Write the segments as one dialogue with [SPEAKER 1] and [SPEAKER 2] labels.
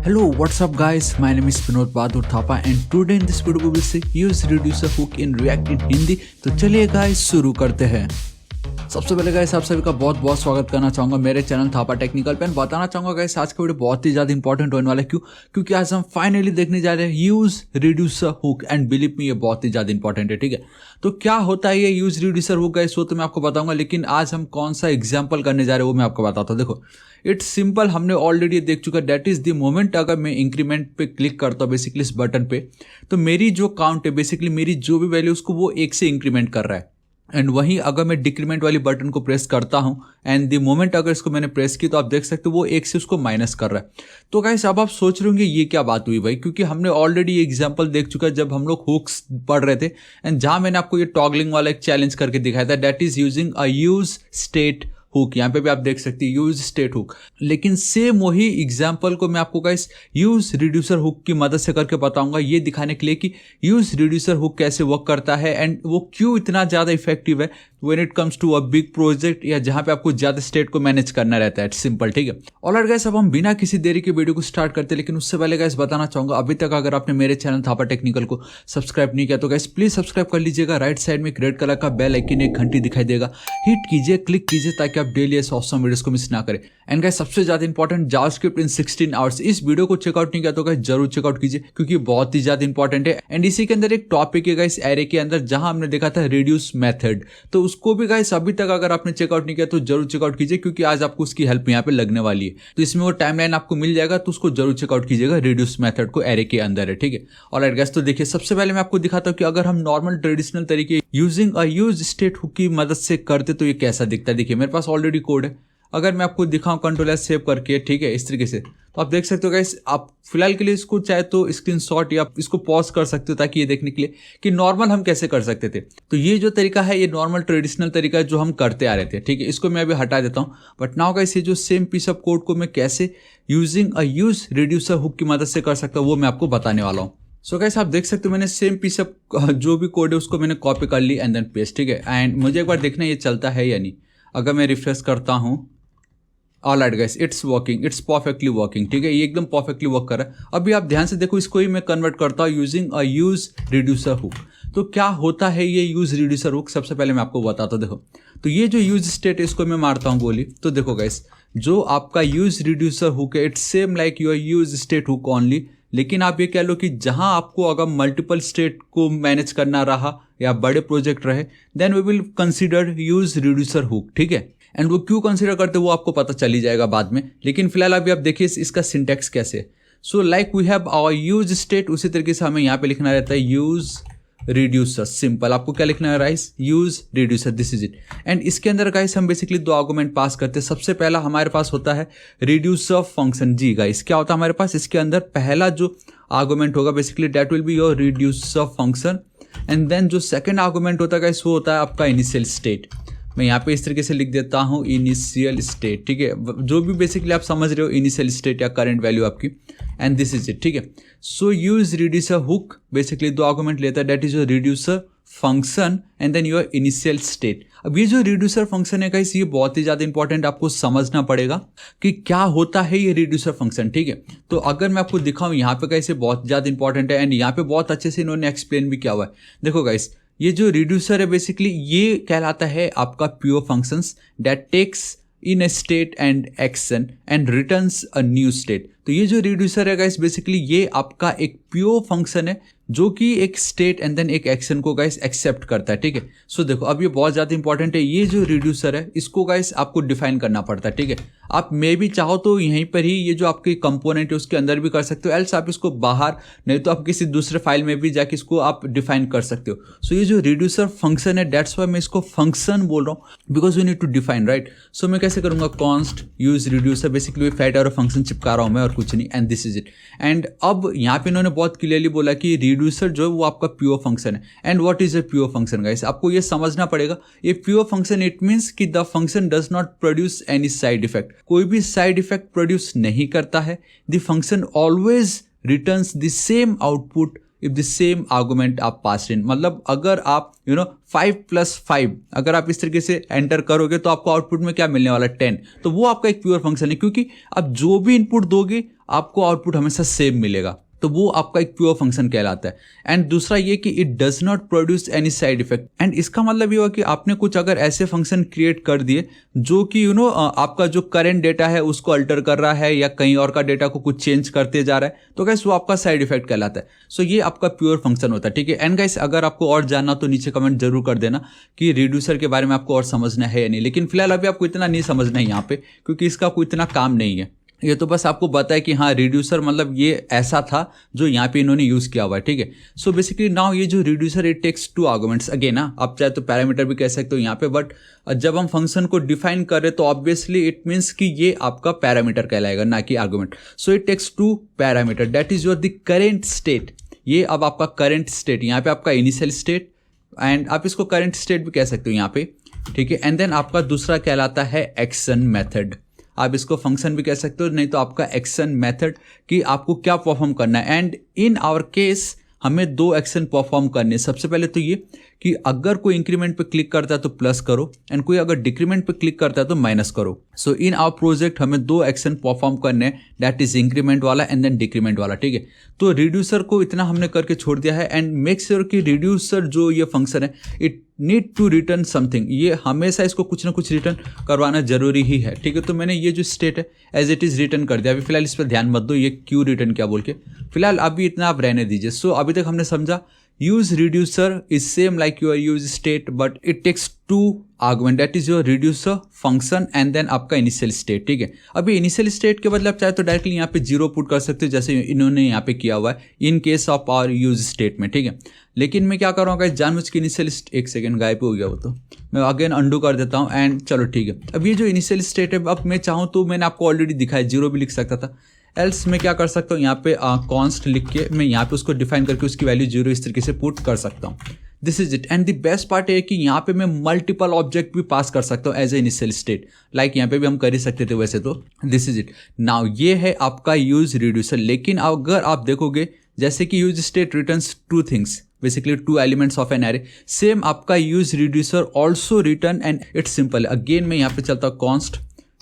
[SPEAKER 1] Hello, what's up guys? My name is Vinod Bahadur Thapa and today in this video we will see use reducer hook in React in Hindi. तो चलिए guys शुरू करते हैं। सबसे पहले guys आप सभी का बहुत बहुत स्वागत करना चाहूंगा मेरे चैनल थापा टेक्निकल पे। बताना चाहूंगा गाइस आज का वीडियो बहुत ही ज्यादा इंपॉर्टेंट होने वाला है। क्योंकि आज हम फाइनली देखने जा रहे हैं use reducer hook and believe me ये बहुत ही ज्यादा इंपॉर्टेंट है। ठीक है, तो क्या होता है ये यूज रिड्यूसर हुक गाइस वो तो मैं आपको बताऊंगा, लेकिन आज हम कौन सा एग्जाम्पल करने जा रहे हैं वो मैं आपको बताता हूँ। देखो इट्स सिंपल, हमने ऑलरेडी देख चुका। दैट इज द मोमेंट अगर मैं इंक्रीमेंट पे क्लिक करता हूँ बेसिकली इस बटन पे, तो मेरी जो काउंट है बेसिकली मेरी जो भी वैल्यू उसको वो 1 से इंक्रीमेंट कर रहा है। एंड वहीं अगर मैं डिक्रीमेंट वाली बटन को प्रेस करता हूं एंड द मोमेंट अगर इसको मैंने प्रेस की तो आप देख सकते हो वो 1 से उसको माइनस कर रहा है। तो गाइस अब आप सोच रहे होंगे ये क्या बात हुई भाई, क्योंकि हमने ऑलरेडी एग्जांपल देख चुका है जब हम लोग हुक्स पढ़ रहे थे एंड जहां मैंने आपको ये टॉगलिंग वाला एक चैलेंज करके दिखाया था। That is using a use state hook. यहाँ पे भी आप देख सकते हैं यूज स्टेट हुक, लेकिन सेम वही एग्जाम्पल को मैं आपको गाइस यूज रिड्यूसर हुक की मदद से करके बताऊंगा, ये दिखाने के लिए कि यूज रिड्यूसर हुक कैसे वर्क करता है एंड वो क्यों इतना ज्यादा इफेक्टिव है when it comes to a big project या जहां पे आपको ज्यादा स्टेट को मैनेज करना रहता है। सिंपल, ठीक है। ऑलराइट गाइस, अब हम बिना किसी देरी के वीडियो को स्टार्ट करते हैं, लेकिन उससे पहले गाइस बताना चाहूंगा अभी तक अगर आपने मेरे चैनल थापा टेक्निकल को सब्सक्राइब नहीं किया तो गाइस प्लीज सब्सक्राइब कर लीजिएगा। राइट साइड में एक रेड कलर का बेल आइकन एक घंटी दिखाई देगा, हिट कीजिए, क्लिक कीजिए ताकि आप डेली ऐसे ऑसम वीडियोस को मिस ना करें। एंड गाइस सबसे ज्यादा इंपॉर्टेंट जावास्क्रिप्ट इन 16 आवर्स, इस वीडियो को चेकआउट नहीं किया तो गाइस जरूर चेकआउट कीजिए क्योंकि बहुत ही ज्यादा इंपॉर्टेंट है। एंड इसी के अंदर एक टॉपिक है गाइस एरे के अंदर जहां हमने देखा था रिड्यूस मेथड, तो उसको भी गाइस अभी तक अगर आपने चेकआउट नहीं किया तो जरूर चेकआउट कीजिए क्योंकि आज आपको उसकी हेल्प यहाँ पे लगने वाली है। तो इसमें वो टाइमलाइन आपको मिल जाएगा तो उसको जरूर चेकआउट कीजिएगा। रिड्यूस मेथड को एरे के अंदर है, ठीक है। ऑलराइट गाइस, तो देखिए सबसे पहले मैं आपको दिखाता हूँ कि अगर हम नॉर्मल ट्रेडिशनल तरीके using a use state hook की मदद से करते तो ये कैसा दिखता है। देखिए मेरे पास ऑलरेडी कोड है, अगर मैं आपको दिखाऊं कंट्रोल एस सेव करके, ठीक है, इस तरीके से, तो आप देख सकते हो गाइस। आप फिलहाल के लिए इसको चाहे तो स्क्रीनशॉट या इसको पॉज कर सकते हो ताकि ये देखने के लिए कि नॉर्मल हम कैसे कर सकते थे। तो ये जो तरीका है ये नॉर्मल ट्रेडिशनल तरीका है जो हम करते आ रहे थे, ठीक है। इसको मैं अभी हटा देता हूँ। बट नाउ गाइस ये जो सेम पीस ऑफ कोड को मैं कैसे using a use reducer hook की मदद से कर सकता हूँ वो मैं आपको बताने वाला हूँ। सो गाइस आप देख सकते हो मैंने सेम पीस ऑफ जो भी कोड है उसको मैंने कॉपी कर ली एंड देन पेस्ट, ठीक है। एंड मुझे एक बार देखना ये चलता है या नहीं। अगर मैं रिफ्रेश करता हूँ, alright guys it's working, it's perfectly working, ठीक है, ये एकदम परफेक्टली वर्क कर रहा है। अभी आप ध्यान से देखो, इसको ही मैं कन्वर्ट करता हूँ using a use reducer hook. तो क्या होता है ये यूज रिड्यूसर हुक, सबसे पहले मैं आपको बताता हूँ। देखो तो ये जो यूज स्टेट है इसको मैं मारता हूँ गोली, तो देखो गाइस जो आपका यूज रिड्यूसर हुक है it's same like your use state hook only. लेकिन आप ये कह लो कि जहां आपको अगर मल्टीपल स्टेट को मैनेज करना रहा या बड़े प्रोजेक्ट रहे then we will consider use reducer hook, ठीक है। एंड वो क्यों कंसिडर करते वो आपको पता चल ही जाएगा बाद में, लेकिन फिलहाल अभी आप देखिए इसका सिंटैक्स कैसे है। So like we have our use state, उसी तरीके से हमें यहाँ पे लिखना रहता है यूज रिड्यूसर। सिंपल, आपको क्या लिखना है guys, use reducer, this is it. And इसके अंदर गाइस हम बेसिकली 2 आर्गुमेंट पास करते हैं। सबसे पहला हमारे पास होता है रिड्यूसर फंक्शन। जी गाइस क्या होता है हमारे पास, इसके अंदर पहला जो आर्गुमेंट होगा basically that will be your reducer function. And then जो सेकंड आर्गुमेंट होता है गाइस वो होता है आपका इनिशियल स्टेट। मैं यहाँ पे इस तरीके से लिख देता हूँ इनिशियल स्टेट, ठीक है, जो भी बेसिकली आप समझ रहे हो इनिशियल स्टेट या करंट वैल्यू आपकी। एंड दिस इज इट, ठीक है। So use reducer hook basically 2 argument लेता है, that is your reducer function and then your initial state. अब ये जो रिड्यूसर फंक्शन है गाइस ये बहुत ही ज्यादा इंपॉर्टेंट, आपको समझना पड़ेगा कि क्या होता है ये रिड्यूसर फंक्शन, ठीक है। तो अगर मैं आपको दिखाऊं यहाँ पे गाइस ये बहुत ज्यादा इंपॉर्टेंट है एंड यहाँ पे बहुत अच्छे से इन्होंने एक्सप्लेन भी किया हुआ है। देखो गाइस ये जो रिड्यूसर है बेसिकली ये कहलाता है आपका pure functions that takes in a state and action and returns a new state. तो ये जो रिड्यूसर है गाइस बेसिकली ये आपका एक प्योर फंक्शन है जो कि एक स्टेट एंड देन एक एक्शन को गाइस एक्सेप्ट करता है, ठीक है। सो देखो अब ये बहुत ज्यादा इंपॉर्टेंट है, ये जो रिड्यूसर है इसको गाइस आपको डिफाइन करना पड़ता है, ठीक है। आप मे भी चाहो तो यहीं पर ही ये जो आपके कंपोनेंट है उसके अंदर भी कर सकते हो, एल्स आप इसको बाहर, नहीं तो आप किसी दूसरे फाइल में भी जाके इसको आप डिफाइन कर सकते हो। सो ये जो रिड्यूसर फंक्शन है दैट्स व्हाई मैं इसको फंक्शन बोल रहा हूँ because you need to define, right. So मैं कैसे करूंगा, const use reducer, basically fat और फंक्शन चिपका रहा हूं मैं और कुछ नहीं, and this is it. And अब यहाँ पे इन्होंने बहुत क्लियरली बोला कि रिड्यूसर जो है वो आपका प्योर फंक्शन है। And what is a pure function guys, आपको ये समझना पड़ेगा। ये प्योर फंक्शन इट मींस कि the function does not produce any side effect, कोई भी साइड इफेक्ट प्रोड्यूस नहीं करता है। The function always returns the same output if the same argument आप पास इन, मतलब अगर आप 5+5 अगर आप इस तरीके से एंटर करोगे तो आपको आउटपुट में क्या मिलने वाला है 10। तो वो आपका एक प्योर फंक्शन है, क्योंकि आप जो भी इनपुट दोगे आपको आउटपुट हमेशा सेम मिलेगा, तो वो आपका एक प्योर फंक्शन कहलाता है। एंड दूसरा ये कि it does not produce any side effect, and इसका मतलब ये हुआ कि आपने कुछ अगर ऐसे फंक्शन क्रिएट कर दिए जो कि आपका जो करंट डेटा है उसको अल्टर कर रहा है या कहीं और का डेटा को कुछ चेंज करते जा रहा है, तो गाइस वो आपका साइड इफेक्ट कहलाता है। सो ये आपका प्योर फंक्शन होता है, ठीक है। एंड गाइस अगर आपको और जानना तो नीचे कमेंट जरूर कर देना कि रिड्यूसर के बारे में आपको और समझना है या नहीं, लेकिन फिलहाल अभी आपको इतना नहीं समझना है यहाँ पे, क्योंकि इसका कोई इतना काम नहीं है। ये तो बस आपको पता है कि हाँ रिड्यूसर मतलब ये ऐसा था जो यहाँ पे इन्होंने यूज़ किया हुआ है, ठीक है। सो बेसिकली नाउ ये जो reducer it takes 2 arguments again ना, आप चाहे तो पैरामीटर भी कह सकते हो यहाँ पे, बट जब हम फंक्शन को डिफाइन कर रहे तो ऑब्वियसली इट मीन्स कि ये आपका पैरामीटर कहलाएगा ना कि argument. So it takes 2 parameter, that is your the current state. ये अब आपका करंट स्टेट, यहाँ पे आपका इनिशियल स्टेट, एंड आप इसको करंट स्टेट भी कह सकते हो यहाँ पे, ठीक है। एंड देन आपका दूसरा कहलाता है एक्शन मेथड, आप इसको फंक्शन भी कह सकते हो, नहीं तो आपका एक्शन मेथड कि आपको क्या परफॉर्म करना है। एंड इन आवर केस हमें 2 एक्शन परफॉर्म करने। सबसे पहले तो ये कि अगर कोई इंक्रीमेंट पे क्लिक करता है तो प्लस करो, एंड कोई अगर डिक्रीमेंट पे क्लिक करता है तो माइनस करो। सो इन आवर प्रोजेक्ट हमें 2 एक्शन परफॉर्म करने हैं, दैट इज इंक्रीमेंट वाला एंड देन डिक्रीमेंट वाला, ठीक है। तो रिड्यूसर को इतना हमने करके छोड़ दिया है, एंड मेक श्योर कि रिड्यूसर जो ये फंक्शन है it need to return something, ये हमेशा इसको कुछ ना कुछ रिटर्न करवाना जरूरी ही है, ठीक है। तो मैंने ये जो स्टेट है एज इट इज रिटर्न कर दिया। अभी फिलहाल इस पर ध्यान मत दो ये क्यों रिटर्न क्या बोल के, फिलहाल अभी इतना आप रहने दीजिए। सो अभी तक हमने समझा use reducer is same like your use state but it takes 2 argument, that is your reducer function and then आपका initial state, ठीक है। अभी initial state के बदले आप चाहे तो डायरेक्टली यहाँ पे 0 पुट कर सकते हो जैसे इन्होंने यहाँ पे किया हुआ है in case of our use state में, ठीक है। लेकिन मैं क्या कर रहा हूँ गाइस, जानबूझ के इनिशियल, एक सेकंड गायब हो गया वो, तो मैं अगेन अंडू कर देता हूँ एंड चलो ठीक है। अब ये जो इनिशियल स्टेट है, अब मैं चाहूँ तो मैंने आपको ऑलरेडी दिखाया 0 भी लिख सकता था, एल्स मैं क्या कर सकता हूँ यहाँ पे कॉन्स्ट लिख के मैं यहाँ पे उसको डिफाइन करके उसकी वैल्यू 0 इस तरीके से पुट कर सकता हूँ। This is it. And the best part है कि यहाँ पे मैं मल्टीपल ऑब्जेक्ट भी पास कर सकता हूँ as a initial state, like यहाँ पे भी हम कर ही सकते थे वैसे तो। This is it. नाउ ये है आपका यूज रिड्यूसर, लेकिन अगर आप देखोगे जैसे कि use state returns 2 things, basically 2 elements of an array, same आपका use reducer also return, and it's simple. Again मैं यहाँ पे चलता हूँ कॉन्स्ट,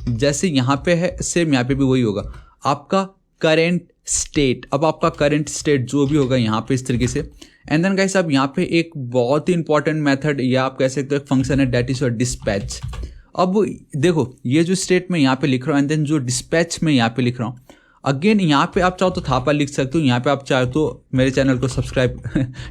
[SPEAKER 1] जैसे यहाँ पे है सेम यहाँ पे भी वही होगा आपका करेंट स्टेट। अब आपका करेंट स्टेट जो भी होगा यहाँ पे इस तरीके से। एंड देन गाइस अब यहाँ पे एक बहुत ही इंपॉर्टेंट मेथड या आप कह सकते हो एक फंक्शन है, दैट इज योर डिस्पैच। अब देखो ये जो स्टेट में यहाँ पे लिख रहा हूँ एंड देन जो डिस्पैच में यहाँ पे लिख रहा हूँ, अगेन यहाँ पे आप चाहो तो थापा लिख सकते हो, यहाँ पे आप चाहो तो मेरे चैनल को सब्सक्राइब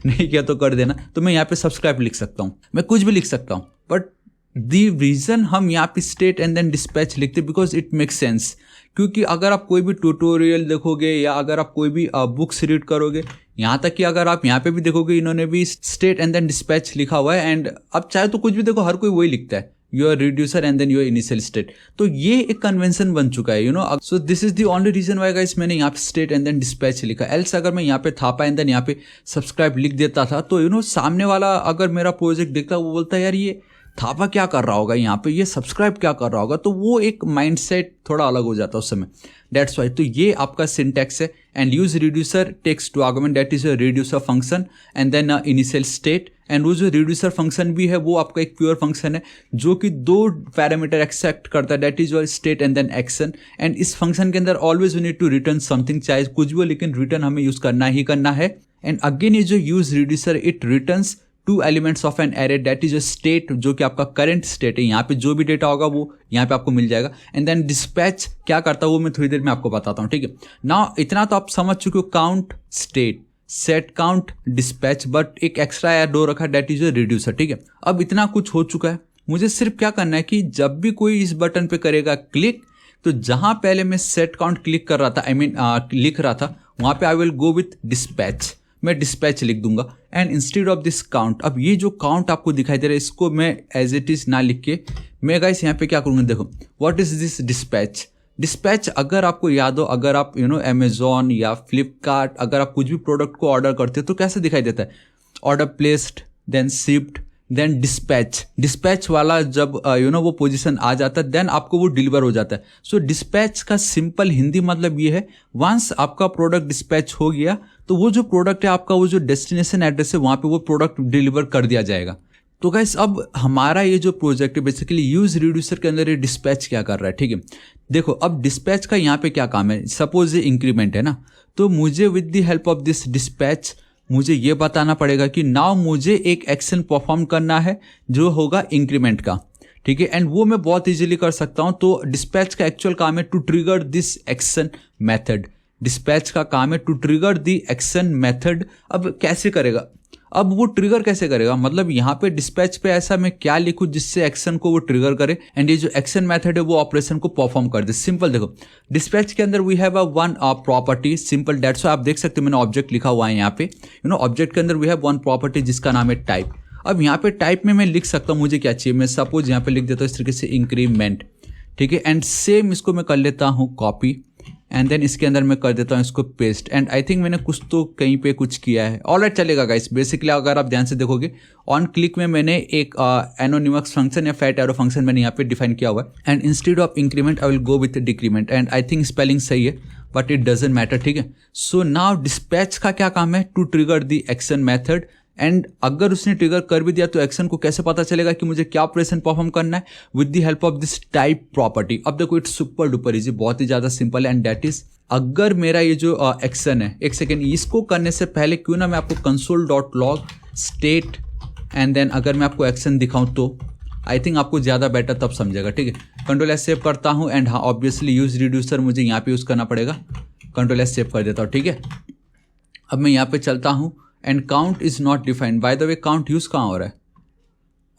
[SPEAKER 1] नहीं किया तो कर देना, तो मैं यहाँ पे सब्सक्राइब लिख सकता हूँ, मैं कुछ भी लिख सकता हूँ। बट दी रीज़न हम यहाँ पे स्टेट एंड देन डिस्पैच लिखते बिकॉज इट मेक सेंस, क्योंकि अगर आप कोई भी ट्यूटोरियल देखोगे या अगर आप कोई भी बुक्स रीड करोगे, यहाँ तक कि अगर आप यहाँ पे भी देखोगे इन्होंने भी स्टेट एंड देन डिस्पैच लिखा हुआ है, एंड अब चाहे तो कुछ भी देखो हर कोई वही लिखता है, your reducer and then your initial state. तो ये एक कन्वेंशन बन चुका है, you know. So this is the only reason why guys मैंने यहाँ पे स्टेट एंड देन डिस्पैच लिखा। एल्स अगर मैं यहाँ पे थापा एंड देन यहाँ पे सब्सक्राइब लिख देता था तो यू नो सामने वाला अगर मेरा प्रोजेक्ट देखता वो बोलता है यार ये थापा क्या कर रहा होगा यहाँ पे, ये सब्सक्राइब क्या कर रहा होगा, तो वो एक माइंडसेट थोड़ा अलग हो जाता है उस समय। That's why. तो ये आपका सिंटैक्स है। And use reducer takes 2 argument, that is reducer function and then initial state. And वो जो रिड्यूसर फंक्शन भी है वो आपका एक प्योर फंक्शन है जो कि 2 पैरामीटर एक्सेप्ट करता है, that is your state and then action. And इस फंक्शन के अंदर always we need to return something, चाहे कुछ भी हो लेकिन रिटर्न हमें यूज करना ही करना है। एंड अगेन ये जो use reducer it returns 2 elements of an array, that is a state जो कि आपका करंट स्टेट है, यहाँ पे जो भी डेटा होगा वो यहाँ पे आपको मिल जाएगा। एंड देन डिस्पैच क्या करता है वो मैं थोड़ी देर में आपको बताता हूँ, ठीक है। नाउ इतना तो आप समझ चुके हो, count state, set count, dispatch, but एक एक्स्ट्रा यार 2 रखा, दैट इज अ रिड्यूसर, ठीक है। अब इतना कुछ हो चुका है, मुझे सिर्फ क्या करना है कि जब भी कोई इस बटन पे करेगा क्लिक, तो जहां पहले मैं सेट काउंट क्लिक कर रहा था, आई मीन लिख रहा था, वहां पे आई विल गो विथ डिस्पैच, मैं डिस्पैच लिख दूंगा। And instead of this count, अब ये जो काउंट आपको दिखाई दे रहा है इसको मैं एज इट इज ना लिख के मैं गाइस यहाँ पे क्या करूँगा, देखो what is this dispatch. Dispatch अगर आपको याद हो, अगर आप यू नो अमेजोन या फ्लिपकार्ट अगर आप कुछ भी प्रोडक्ट को ऑर्डर करते हो तो कैसे दिखाई देता है, order placed, then shipped, then dispatch वाला जब वो पोजीशन आ जाता है देन आपको वो डिलीवर हो जाता है। सो डिस्पैच का सिंपल हिंदी मतलब ये है, वंस आपका प्रोडक्ट डिस्पैच हो गया तो वो जो प्रोडक्ट है आपका, वो जो डेस्टिनेशन एड्रेस है वहाँ पे वो प्रोडक्ट डिलीवर कर दिया जाएगा। तो गाइस अब हमारा ये जो प्रोजेक्ट है बेसिकली यूज रिड्यूसर के अंदर ये डिस्पैच क्या कर रहा है, ठीक है। देखो अब डिस्पैच का यहाँ पे क्या काम है, सपोज ये इंक्रीमेंट है ना, तो मुझे with the help of this dispatch मुझे ये बताना पड़ेगा कि नाउ मुझे एक एक्शन परफॉर्म करना है जो होगा इंक्रीमेंट का, ठीक है। एंड वो मैं बहुत इजीली कर सकता हूँ। तो डिस्पैच का एक्चुअल काम है to trigger this action method. Dispatch का काम है to trigger the action method. अब कैसे करेगा, अब वो ट्रिगर कैसे करेगा, मतलब यहाँ पे डिस्पैच पे ऐसा मैं क्या लिखूं जिससे एक्शन को वो ट्रिगर करे एंड ये जो एक्शन मेथड है वो ऑपरेशन को परफॉर्म कर दे। सिंपल देखो, डिस्पैच के अंदर we have a one property, simple that's why आप देख सकते हो मैंने ऑब्जेक्ट लिखा हुआ है यहाँ पे। ऑब्जेक्ट के अंदर वी हैव वन प्रॉपर्टी जिसका नाम है टाइप। अब यहाँ पे टाइप में मैं लिख सकता हूँ मुझे क्या चाहिए, मैं सपोज यहाँ पे लिख देता हूँ इस तरीके से इंक्रीमेंट, ठीक है। एंड सेम इसको मैं कर लेता हूँ कॉपी एंड देन इसके अंदर मैं कर देता हूँ इसको पेस्ट। एंड आई थिंक मैंने कुछ तो कहीं पे कुछ किया है, ऑलराइट चलेगा गाइस। बेसिकली अगर आप ध्यान से देखोगे ऑन क्लिक में मैंने एक एनोनिमस फंक्शन या फैट एरो फंक्शन मैंने यहाँ पे डिफाइन किया हुआ है। And instead of increment I will go with decrement. And I think spelling सही है बट इट डजेंट मैटर, ठीक है। सो नाउ डिस्पैच का क्या काम है, to trigger the action method. And अगर उसने ट्रिगर कर भी दिया तो एक्शन को कैसे पता चलेगा कि मुझे क्या ऑपरेशन परफॉर्म करना है, with the help of this type property. अब देखो इट्स सुपर डुपर इजी, बहुत ही ज्यादा सिंपल है। एंड दैट इज, अगर मेरा ये जो एक्शन है, एक सेकेंड, इसको करने से पहले क्यों ना मैं आपको console.log स्टेट एंड देन अगर मैं आपको एक्शन दिखाऊं तो आई थिंक आपको ज़्यादा बेटर तब समझेगा, ठीक है। कंट्रोल एस सेव करता हूं एंड हाँ ऑब्वियसली यूज रिड्यूसर मुझे यहाँ पे यूज़ करना पड़ेगा। कंट्रोल एस सेव कर देता हूँ, ठीक है। अब मैं यहाँ पे चलता हूँ and count is not defined. By the way count use कहाँ हो रहा है,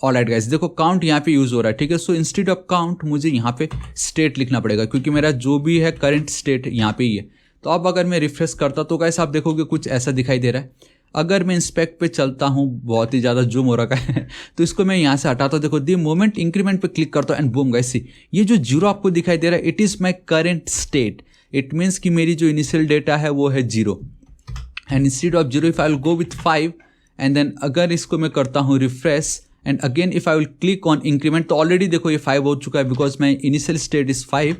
[SPEAKER 1] ऑलराइट गाइस, देखो काउंट यहाँ पे यूज हो रहा है, ठीक है। सो इंस्टेड ऑफ काउंट मुझे यहाँ पे स्टेट लिखना पड़ेगा क्योंकि मेरा जो भी है करंट स्टेट यहाँ पे ही है। तो अब अगर मैं रिफ्रेश करता तो गाइस आप देखोगे कुछ ऐसा दिखाई दे रहा है। अगर मैं इंस्पेक्ट पे चलता हूँ, बहुत ही ज़्यादा जूम हो रखा है तो इसको मैं यहाँ से हटाता हूँ। देखो दी मोमेंट इंक्रीमेंट पे क्लिक करता हूँ एंड बूम गाइस, सी ये जो जीरो आपको दिखाई दे रहा है it is my current state. It means कि मेरी जो इनिशियल डेटा है वो है zero. And instead of zero if I will go with 5 and then अगर इसको मैं करता हूँ refresh and again if I will click on increment तो ऑलरेडी देखो ये 5 हो चुका है because my initial state is 5।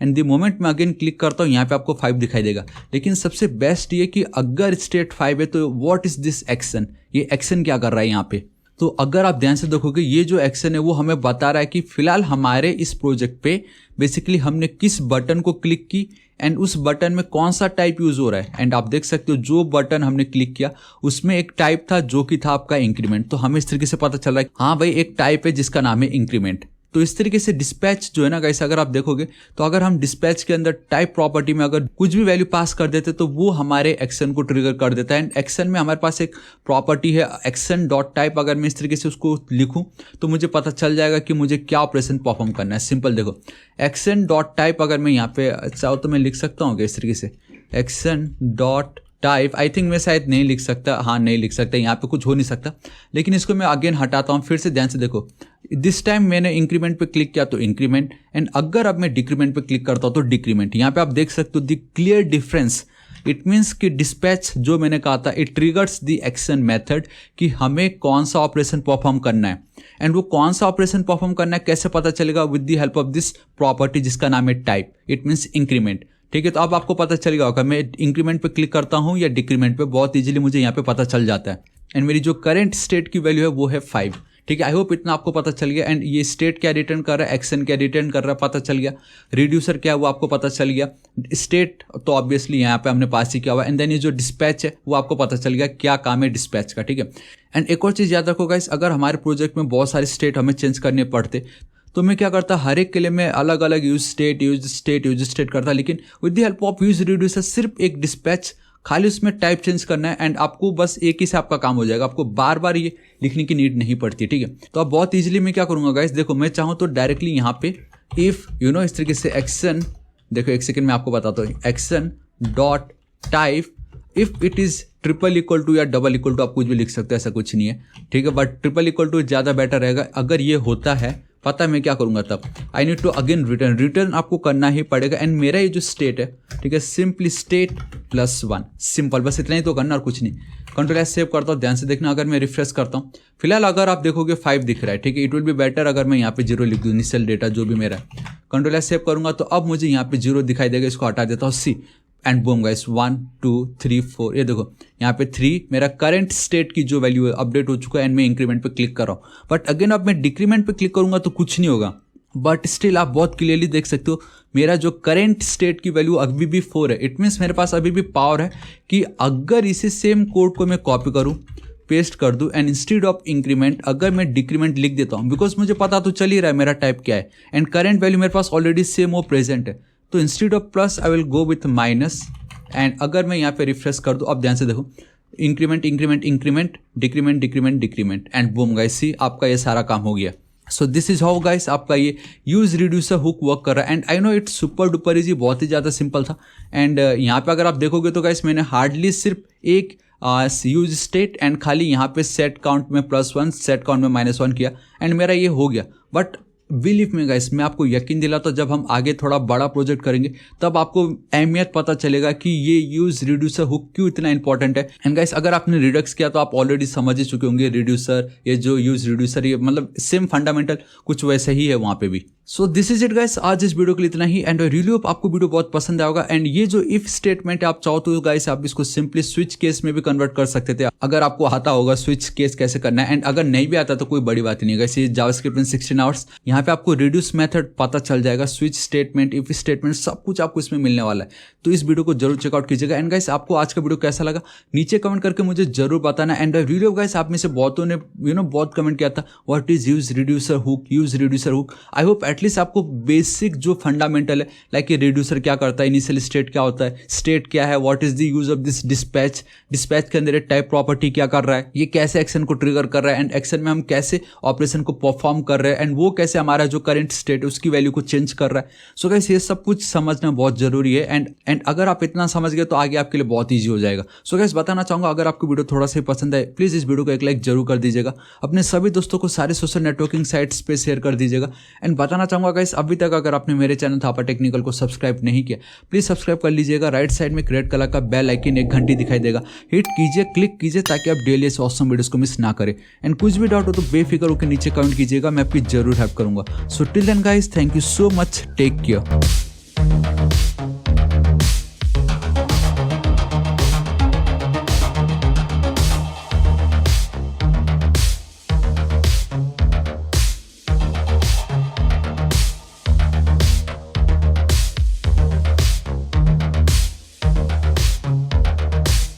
[SPEAKER 1] And the moment मैं अगेन क्लिक करता हूँ यहाँ पे आपको 5 दिखाई देगा। लेकिन सबसे बेस्ट ये कि अगर स्टेट 5 है तो व्हाट इज दिस एक्शन, ये एक्शन क्या कर रहा है यहाँ पे। तो अगर आप ध्यान से देखोगे ये जो एक्शन है वो हमें बता रहा है कि फिलहाल हमारे इस प्रोजेक्ट पे बेसिकली हमने किस बटन को क्लिक की एंड उस बटन में कौन सा टाइप यूज हो रहा है। एंड आप देख सकते हो जो बटन हमने क्लिक किया उसमें एक टाइप था जो कि था आपका इंक्रीमेंट। तो हमें इस तरीके से पता चल रहा है हाँ भाई एक टाइप है जिसका नाम है इंक्रीमेंट। तो इस तरीके से डिस्पैच जो है ना गाइस, अगर आप देखोगे तो अगर हम डिस्पैच के अंदर टाइप प्रॉपर्टी में अगर कुछ भी वैल्यू पास कर देते तो वो हमारे एक्शन को ट्रिगर कर देता है। एंड एक्शन में हमारे पास एक प्रॉपर्टी है एक्शन डॉट टाइप, अगर मैं इस तरीके से उसको लिखूं तो मुझे पता चल जाएगा कि मुझे क्या ऑपरेशन परफॉर्म करना है। सिंपल देखो, एक्शन डॉट टाइप अगर मैं यहाँ पे चाहो तो मैं लिख सकता हूँ इस तरीके से action dot type. I think मैं शायद नहीं लिख सकता, हाँ नहीं लिख सकता, यहाँ पे कुछ हो नहीं सकता। लेकिन इसको मैं अगेन हटाता हूँ, फिर से ध्यान से देखो, दिस टाइम मैंने इंक्रीमेंट पे क्लिक किया तो इंक्रीमेंट। एंड अगर अब मैं डिक्रीमेंट पे क्लिक करता हूँ तो डिक्रीमेंट। यहाँ पे आप देख सकते हो the clear difference. It means कि डिस्पैच जो मैंने कहा था it triggers the action method कि हमें कौन सा ऑपरेशन परफॉर्म करना है। एंड वो कौन सा ऑपरेशन परफॉर्म करना है कैसे पता चलेगा, with the help of this property जिसका नाम है टाइप, इट मीन्स इंक्रीमेंट, ठीक है। तो अब आपको पता चल गया होगा मैं इंक्रीमेंट पे क्लिक करता हूँ या डिक्रीमेंट पे, बहुत इजीली मुझे यहाँ पे पता चल जाता है। एंड मेरी जो करंट स्टेट की वैल्यू है वो है 5, ठीक है। आई होप इतना आपको पता चल गया। एंड ये स्टेट क्या रिटर्न कर रहा है, एक्शन क्या रिटर्न कर रहा है पता चल गया, रिड्यूसर क्या है वो आपको पता चल गया, स्टेट तो ऑब्वियसली यहाँ पे हमने पास ही किया हुआ। एंड देन ये जो डिस्पैच है वो आपको पता चल गया क्या काम है डिस्पैच का, ठीक है। एंड एक और चीज़ याद रखो गाइस, अगर हमारे प्रोजेक्ट में बहुत सारे स्टेट हमें चेंज करने पड़ते तो मैं क्या करता, हर एक के लिए मैं अलग अलग यूज स्टेट करता। लेकिन with the help of use reducer सिर्फ एक डिस्पैच, खाली उसमें टाइप चेंज करना है एंड आपको बस एक ही से आपका काम हो जाएगा, आपको बार बार ये लिखने की नीड नहीं पड़ती, ठीक है। तो अब बहुत इजीली मैं क्या करूंगा गाइस, देखो मैं चाहूँ तो डायरेक्टली यहाँ पे इफ इस तरीके से एक्शन, देखो एक सेकेंड में आपको बताता हूँ, action dot type if it is triple equal to या डबल इक्वल टू, आप कुछ भी लिख सकते हो, ऐसा कुछ नहीं है, ठीक है। बट ट्रिपल इक्वल टू ज़्यादा बेटर रहेगा। अगर ये होता है पता है मैं क्या करूँगा तब, I need to again return आपको करना ही पड़ेगा। एंड मेरा ये जो स्टेट है, ठीक है, सिंपली स्टेट +1, सिंपल, बस इतना ही तो करना और कुछ नहीं। कंट्रोल सेव करता हूँ, ध्यान से देखना। अगर मैं रिफ्रेश करता हूँ, फिलहाल अगर आप देखोगे 5 दिख रहा है, ठीक है। इट विल बी बेटर अगर मैं यहाँ पे 0 लिख दूँ, इनिशियल डेटा जो भी मेरा है। कंट्रोल सेव करूँगा तो अब मुझे यहाँ पे 0 दिखाई देगा, इसको हटा देता हूँ, सी एंड बूम गाइस 1 2 3 4, ये देखो यहाँ पे 3 मेरा करंट स्टेट की जो वैल्यू है अपडेट हो चुका है। एंड मैं इंक्रीमेंट पे क्लिक कर रहा हूँ, बट अगेन अब मैं डिक्रीमेंट पे क्लिक करूँगा तो कुछ नहीं होगा। बट स्टिल आप बहुत क्लियरली देख सकते हो मेरा जो करंट स्टेट की वैल्यू अभी भी 4 है। इट मीन्स मेरे पास अभी भी पावर है कि अगर इसी सेम कोड को मैं कॉपी करूँ, पेस्ट कर दूँ, एंड इंस्टीड ऑफ इंक्रीमेंट अगर मैं डिक्रीमेंट लिख देता हूँ, बिकॉज मुझे पता तो चल ही रहा है मेरा टाइप क्या है, एंड करंट वैल्यू मेरे पास ऑलरेडी सेम वो प्रेजेंट है। तो instead of plus I will go with minus. And अगर मैं यहाँ पे रिफ्रेश कर दूँ, अब ध्यान से देखो, increment increment increment, decrement decrement decrement, and boom guys, see आपका ये सारा काम हो गया। So this is how guys आपका ये यूज रिड्यूसर हुक वर्क कर रहा है। And I know it's super duper easy, बहुत ही ज़्यादा सिंपल था। एंड यहाँ पे अगर आप देखोगे तो गाइस मैंने हार्डली सिर्फ एक यूज स्टेट एंड खाली यहाँ पे सेट काउंट में +1, सेट काउंट में -1 किया, एंड मेरा ये हो गया। बट बिलीव में गाइस, मैं आपको यकीन दिलाता हूँ, जब हम आगे थोड़ा बड़ा प्रोजेक्ट करेंगे तब आपको अहमियत पता चलेगा कि ये यूज रिड्यूसर हुक क्यों इतना इंपॉर्टेंट है। एंड गाइस अगर आपने रिडक्स किया तो आप ऑलरेडी समझ ही चुके होंगे रिड्यूसर, ये जो यूज रिड्यूसर, ये मतलब सेम फंडामेंटल कुछ वैसे ही है वहाँ पे भी। सो दिस इज इट गाइस, आज इस वीडियो के लिए इतना ही। एंड रियली होप आपको वीडियो बहुत पसंद आया होगा। एंड ये जो इफ स्टेटमेंट है, आप चाहो तो गाइस आप इसको सिंपली स्विच केस में भी कन्वर्ट कर सकते थे, अगर आपको आता होगा स्विच केस कैसे करना है। एंड अगर नहीं भी आता तो कोई बड़ी बात नहीं है गाइस, ये जावास्क्रिप्ट इन 16 आवर्स, यहाँ पे आपको रिड्यूस मेथड पता चल जाएगा, स्विच स्टेटमेंट, इफ स्टेटमेंट, सब कुछ आपको इसमें मिलने वाला है। तो इस वीडियो को जरूर चेकआउट कीजिएगा। एंड गाइस आपको आज का वीडियो कैसा लगा नीचे कमेंट करके मुझे जरूर बताना। एंड रियली गाइस आप में से बहुतों ने बहुत कमेंट किया था what is use reducer hook, use reducer hook. I hope at least आपको बेसिक जो फंडामेंटल है, लाइक ये रिड्यूसर क्या करता है, इनिशियल स्टेट क्या होता है, स्टेट क्या है, what is the use of this dispatch, dispatch के अंदर टाइप प्रॉपर्टी क्या कर रहा है, ये कैसे एक्शन को ट्रिगर कर रहा है, एंड एक्शन में हम कैसे ऑपरेशन को परफॉर्म कर रहे हैं, एंड वो कैसे हमारा जो करंट स्टेट है उसकी वैल्यू को चेंज कर रहा है। सो गाइस ये सब कुछ समझना बहुत जरूरी है। एंड अगर आप इतना समझ गए तो आगे आपके लिए बहुत ईजी हो जाएगा। सो गाइस बताना चाहूंगा, अगर आपको वीडियो थोड़ा सा पसंद है, प्लीज इस वीडियो को एक लाइक जरूर कर दीजिएगा, अपने सभी दोस्तों को सारे सोशल नेटवर्किंग साइट्स पे शेयर कर दीजिएगा। एंड बताना चाहूंगा गाइस, अभी तक अगर आपने मेरे चैनल थापा टेक्निकल को सब्सक्राइब नहीं किया, प्लीज सब्सक्राइब कर लीजिएगा। राइट साइड में रेड कलर का बेल आइकन एक घंटी दिखाई देगा, हिट कीजिए, क्लिक कीजिए, ताकि आप डेली ऐसे ऑसम वीडियोस को मिस ना करें। एंड कुछ भी डाउट हो तो बेफिक्र होकर नीचे कमेंट कीजिएगा, मैं आपकी जरूर हेल्प करूंगा। So till then guys, thank you so much, take care.